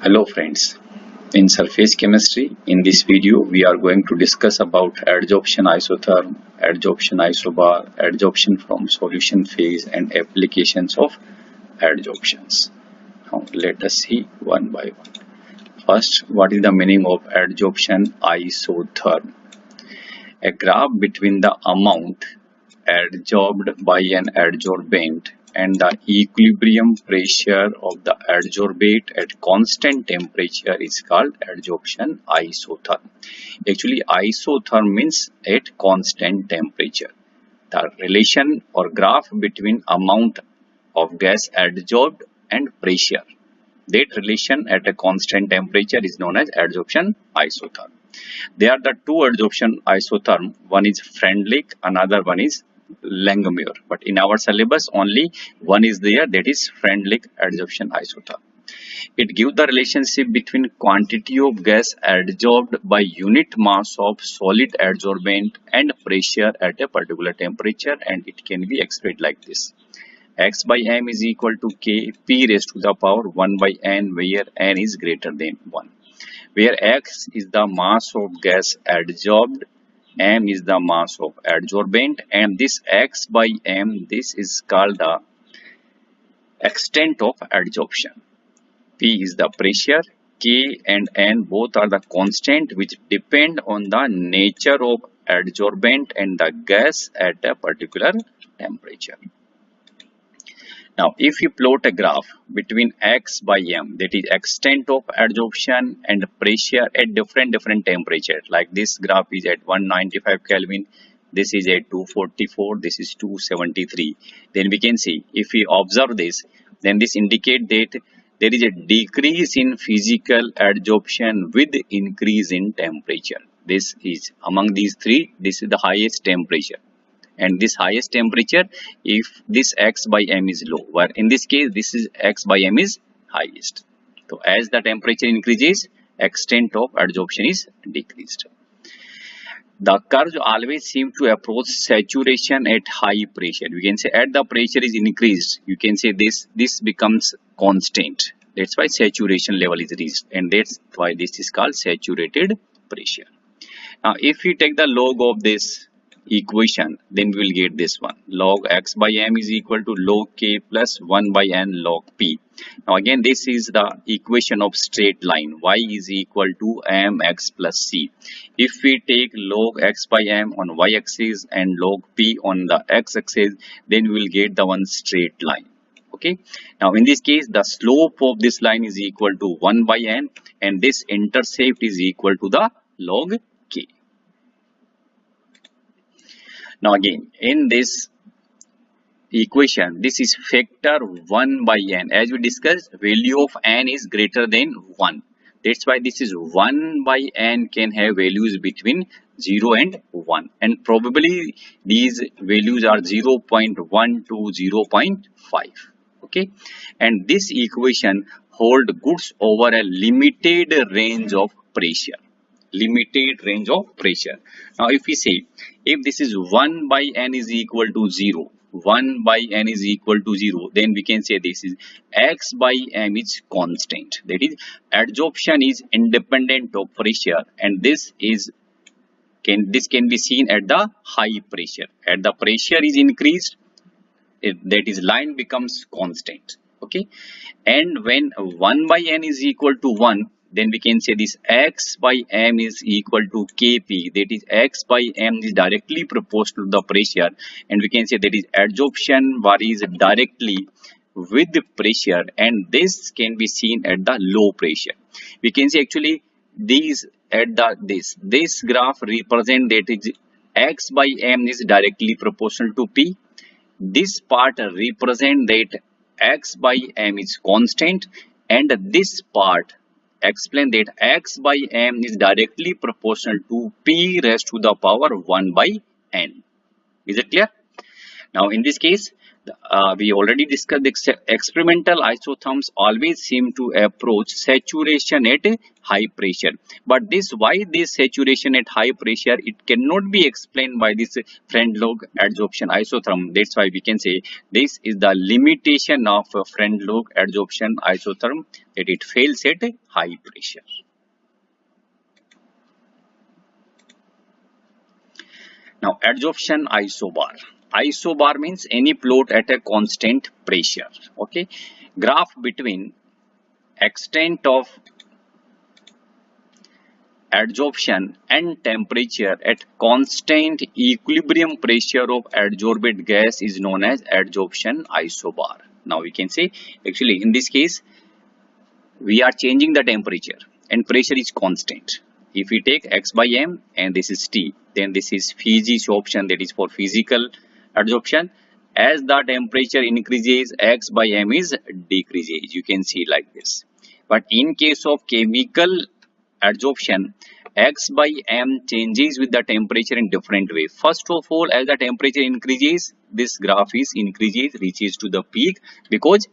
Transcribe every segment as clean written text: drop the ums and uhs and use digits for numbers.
Hello friends, in surface chemistry, in this video we are going to discuss about adsorption isotherm, adsorption isobar, adsorption from solution phase and applications of adsorptions. Now let us see one by one. First, what is the meaning of adsorption isotherm? A graph between the amount adsorbed by an adsorbent and the equilibrium pressure of the adsorbate at constant temperature is called adsorption isotherm. Actually, isotherm means at constant temperature. The relation or graph between amount of gas adsorbed and pressure, that relation at a constant temperature is known as adsorption isotherm. There are the two adsorption isotherm. One is Freundlich, another one is Langmuir. But in our syllabus, only one is there, that is Freundlich adsorption isotherm. It gives the relationship between quantity of gas adsorbed by unit mass of solid adsorbent and pressure at a particular temperature, and it can be expressed like this. X by m is equal to k p raised to the power 1 by n, where n is greater than 1. Where x is the mass of gas adsorbed, m is the mass of adsorbent, and this x by m, this is called the extent of adsorption. P is the pressure, k and n both are the constant which depend on the nature of adsorbent and the gas at a particular temperature. Now, if you plot a graph between x by m, that is extent of adsorption and pressure at different temperatures, like this graph is at 195 Kelvin, this is at 244, this is 273, then we can see, if we observe this, then this indicates that there is a decrease in physical adsorption with increase in temperature. This is among these three, this is the highest temperature. And this highest temperature, if this x by m is low, where in this case this is x by m is highest. So as the temperature increases, extent of adsorption is decreased. The curve always seems to approach saturation at high pressure. We can say at the pressure is increased, you can say this becomes constant. That's why saturation level is reached, and that's why this is called saturated pressure. Now if we take the log of this equation, then we will get this one. Log x by m is equal to log k plus 1 by n log p. Now again, this is the equation of straight line. Y is equal to mx plus c. If we take log x by m on y axis and log p on the x axis, then we will get the one straight line. Okay. Now in this case, the slope of this line is equal to 1 by n, and this intercept is equal to the log k. Now again, in this equation, this is factor 1 by n. As we discussed, value of n is greater than 1. That's why this is 1 by n can have values between 0 and 1. And probably these values are 0.1 to 0.5. Okay. And this equation holds goods over a limited range of pressure. Limited range of pressure. Now if we say, if this is 1 by n is equal to 0, 1 by n is equal to 0, then we can say this is x by m is constant. That is, adsorption is independent of pressure, and this can be seen at the high pressure. At the pressure is increased, that is line becomes constant. Okay, and when 1 by n is equal to 1, then we can say this x by m is equal to kp, that is x by m is directly proportional to the pressure, and we can say that is adsorption varies directly with the pressure, and this can be seen at the low pressure. We can say actually these at the this graph represent that is x by m is directly proportional to p. This part represent that x by m is constant, and this part explain that x by m is directly proportional to p raised to the power 1 by n. Is it clear? Now in this case, We already discussed experimental isotherms always seem to approach saturation at high pressure. But why this saturation at high pressure, it cannot be explained by this Freundlich adsorption isotherm. That's why we can say this is the limitation of Freundlich adsorption isotherm, that it fails at high pressure. Now, adsorption isobar. Isobar means any plot at a constant pressure. Okay, graph between extent of adsorption and temperature at constant equilibrium pressure of adsorbed gas is known as adsorption isobar. Now we can say, actually in this case we are changing the temperature and pressure is constant. If we take x by m and this is T, then this is physics option, that is for physical adsorption. As the temperature increases, x by m is decreases. You can see like this. But in case of chemical adsorption, x by m changes with the temperature in different way. First of all, as the temperature increases, this graph is increases, reaches to the peak, because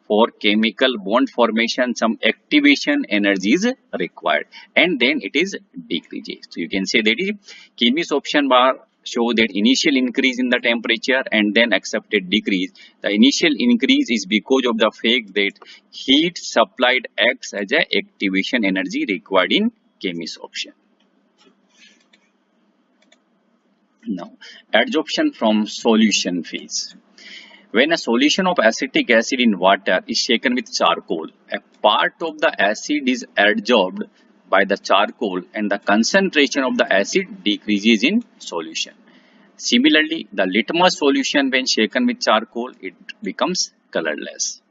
for chemical bond formation some activation energy is required, and then it is decreases. So you can say that is chemistry option bar show that initial increase in the temperature and then accepted decrease. The initial increase is because of the fact that heat supplied acts as a activation energy required in chemistry option. Now, adsorption from solution phase. When a solution of acetic acid in water is shaken with charcoal, a part of the acid is adsorbed by the charcoal and the concentration of the acid decreases in solution. Similarly, the litmus solution when shaken with charcoal, it becomes colorless.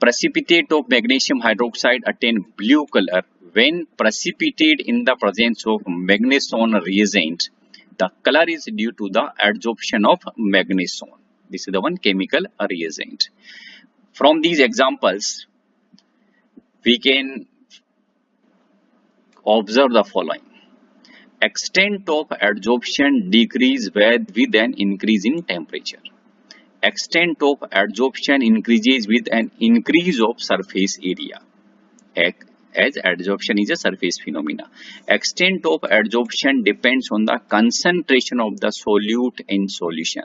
Precipitate of magnesium hydroxide attain blue color when precipitated in the presence of magnesium reagent. The color is due to the adsorption of magnesium. This is the one chemical reagent. From these examples, we can observe the following. Extent of adsorption decrease with an increase in temperature. Extent of adsorption increases with an increase of surface area, as adsorption is a surface phenomena. Extent of adsorption depends on the concentration of the solute in solution.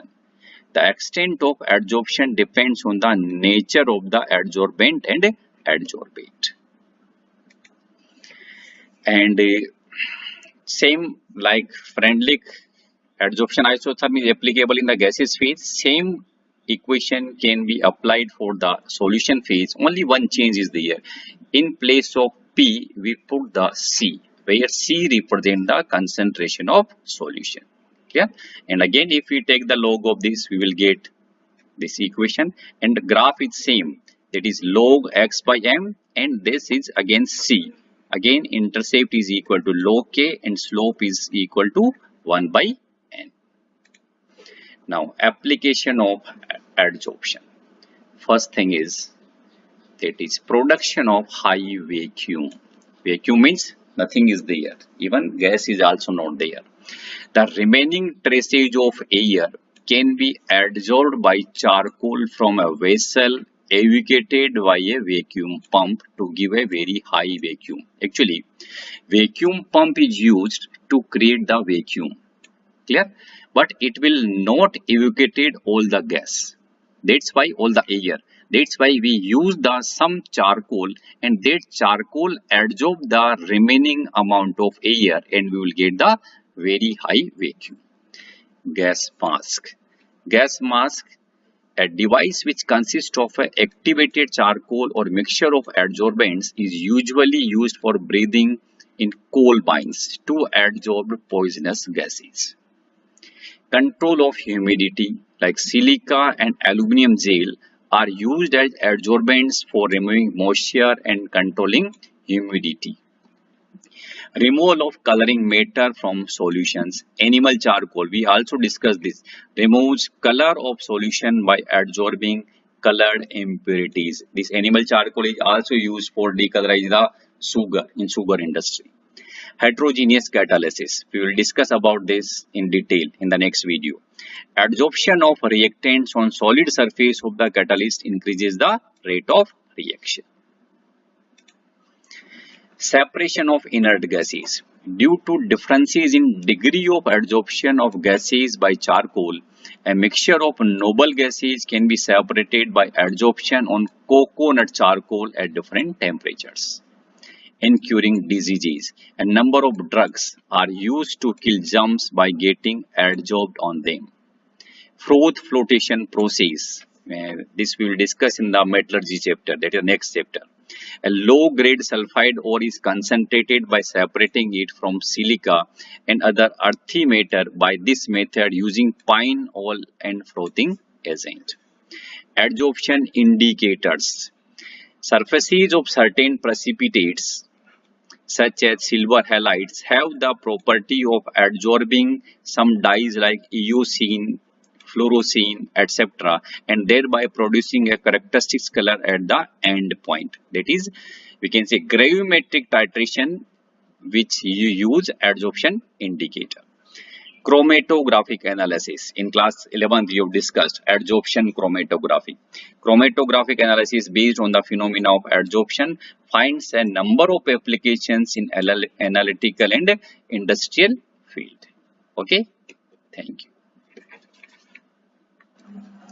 The extent of adsorption depends on the nature of the adsorbent and adsorbate. And same like Freundlich adsorption isotherm is applicable in the gaseous phase, same equation can be applied for the solution phase. Only one change is there. In place of P, we put the C, where C represents the concentration of solution. Yeah, and again if we take the log of this, we will get this equation, and the graph is same, that is log x by m, and this is again C. Again intercept is equal to log k and slope is equal to 1 by n. Now application of adsorption. First thing is that is production of high vacuum. Vacuum means nothing is there, even gas is also not there. The remaining traces of air can be adsorbed by charcoal from a vessel evacuated by a vacuum pump to give a very high vacuum. Actually, vacuum pump is used to create the vacuum, clear? But it will not evacuate all the gas. That's why all the air. That's why we use some charcoal, and that charcoal adsorb the remaining amount of air, and we will get the very high vacuum. Gas mask. Gas mask, a device which consists of an activated charcoal or mixture of adsorbents, is usually used for breathing in coal mines to adsorb poisonous gases. Control of humidity, like silica and aluminum gel, are used as adsorbents for removing moisture and controlling humidity. Removal of coloring matter from solutions. Animal charcoal, we also discussed this, removes color of solution by adsorbing colored impurities. This animal charcoal is also used for decolorize the sugar in sugar industry. Heterogeneous catalysis. We will discuss about this in detail in the next video. Adsorption of reactants on solid surface of the catalyst increases the rate of reaction. Separation of inert gases. Due to differences in degree of adsorption of gases by charcoal, a mixture of noble gases can be separated by adsorption on coconut charcoal at different temperatures. In curing diseases, a number of drugs are used to kill germs by getting adsorbed on them. Froth flotation process. This we will discuss in the metallurgy chapter, that is next chapter. A low-grade sulfide ore is concentrated by separating it from silica and other earthy matter by this method using pine oil and frothing agent. Adsorption indicators. Surfaces of certain precipitates such as silver halides have the property of adsorbing some dyes like eosine, fluorescein, etc. and thereby producing a characteristic color at the end point. That is, we can say gravimetric titration, which you use adsorption indicator. Chromatographic analysis. In class 11th, we have discussed adsorption chromatography. Chromatographic analysis based on the phenomena of adsorption finds a number of applications in analytical and industrial field. Okay, thank you.